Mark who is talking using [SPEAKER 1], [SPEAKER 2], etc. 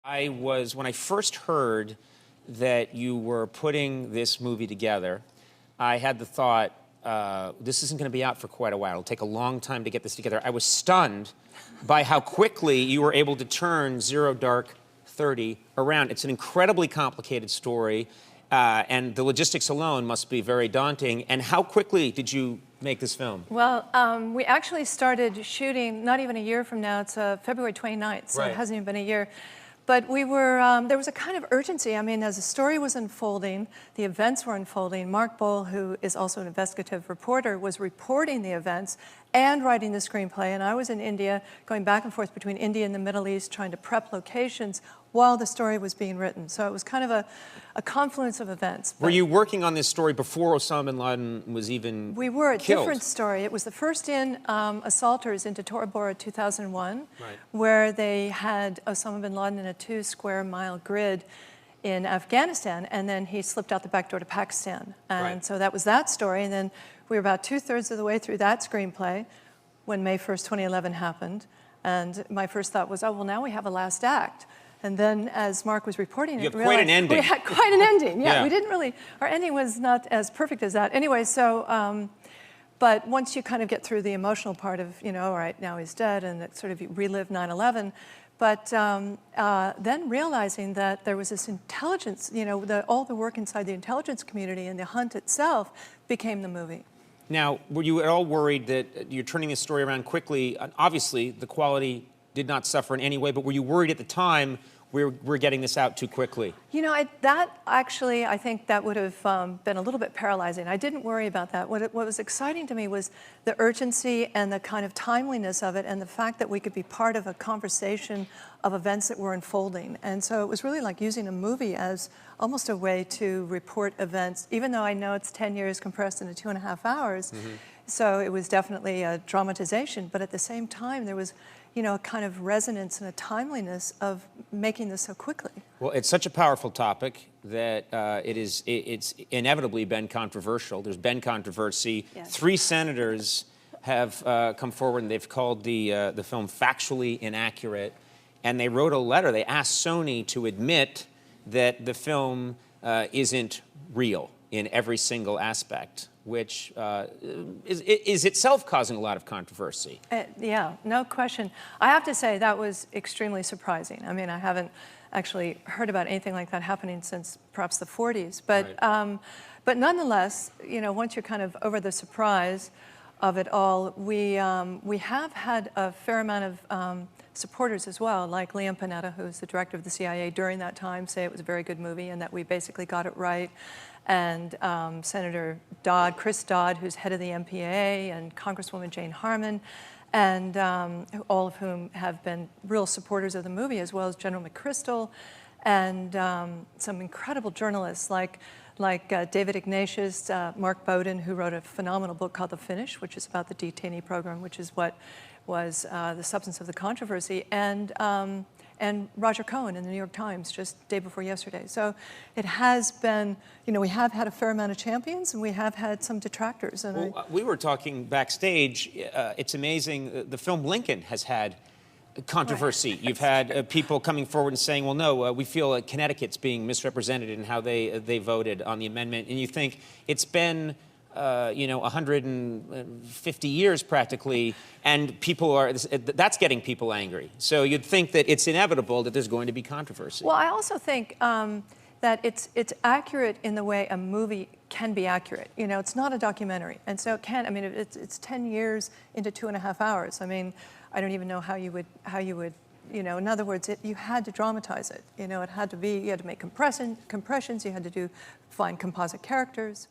[SPEAKER 1] When I first heard that you were putting this movie together, I had the thought, this isn't going to be out for quite a while. It'll take a long time to get this together. I was stunned by how quickly you were able to turn Zero Dark 30 around. It's an incredibly complicated story, and the logistics alone must be very daunting. And how quickly did you make this film?
[SPEAKER 2] Well, we actually started shooting not even a year from now. It's February 29th, so It hasn't even been a year. But we were, there was a kind of urgency. I mean, as the story was unfolding, the events were unfolding, Mark Bohl, who is also an investigative reporter, was reporting the events and writing the screenplay. And I was in India, going back and forth between India and the Middle East, trying to prep locations while the story was being written. So it was kind of a confluence of events.
[SPEAKER 1] Were you working on this story before Osama bin Laden was even killed?
[SPEAKER 2] We were, a different story. It was the first in Assaulters into Tora Bora 2001, where they had Osama bin Laden in a 2-square-mile grid in Afghanistan, and then he slipped out the back door to Pakistan. And so that was that story, and then we were about 2/3 of the way through that screenplay when May 1st, 2011 happened. And my first thought was, oh, well, now we have a last act. And then, as Mark was reporting
[SPEAKER 1] you had quite an ending.
[SPEAKER 2] We had quite an ending, yeah. We didn't really, our ending was not as perfect as that. Anyway, so, but once you kind of get through the emotional part of, you know, all right, now he's dead, and it sort of relive 9/11, but then realizing that there was this intelligence, you know, all the work inside the intelligence community and the hunt itself became the movie.
[SPEAKER 1] Now, were you at all worried that you're turning this story around quickly? Obviously, the quality did not suffer in any way, but were you worried at the time we're getting this out too quickly?
[SPEAKER 2] You know, I think that would have been a little bit paralyzing. I didn't worry about that. What was exciting to me was the urgency and the kind of timeliness of it, and the fact that we could be part of a conversation of events that were unfolding. And so it was really like using a movie as almost a way to report events, even though I know it's 10 years compressed into 2.5 hours. So it was definitely a dramatization, but at the same time, there was, you know, a kind of resonance and a timeliness of making this so quickly.
[SPEAKER 1] Well, it's such a powerful topic that it's inevitably been controversial. There's been controversy.
[SPEAKER 2] Yes.
[SPEAKER 1] 3 senators have come forward, and they've called the film factually inaccurate. And they wrote a letter. They asked Sony to admit that the film isn't real in every single aspect, which is itself causing a lot of controversy.
[SPEAKER 2] Yeah, no question. I have to say that was extremely surprising. I mean, I haven't actually heard about anything like that happening since perhaps the 40s. But, but nonetheless, you know, once you're kind of over the surprise of it all, we have had a fair amount of supporters as well, like Liam Panetta, who's the director of the CIA during that time, say it was a very good movie and that we basically got it right. And Senator Dodd, Chris Dodd, who's head of the MPAA, and Congresswoman Jane Harman, and all of whom have been real supporters of the movie, as well as General McChrystal, and some incredible journalists like David Ignatius, Mark Bowden, who wrote a phenomenal book called The Finish, which is about the detainee program, which is what was the substance of the controversy, and Roger Cohen in the New York Times just day before yesterday. So it has been, you know, we have had a fair amount of champions, and we have had some detractors. And
[SPEAKER 1] we were talking backstage. It's amazing. The film Lincoln has had controversy. You've had people coming forward and saying, well, no, we feel Connecticut's being misrepresented in how they voted on the amendment. And you think it's been, you know, 150 years practically, and that's getting people angry. So you'd think that it's inevitable that there's going to be controversy.
[SPEAKER 2] Well, I also think that it's accurate in the way a movie can be accurate. You know, it's not a documentary, and so it can. I mean, it's 10 years into 2.5 hours. I mean, I don't even know how you would, you know, in other words, you had to dramatize it. You know, it had to be, you had to make compressions, you had to find composite characters.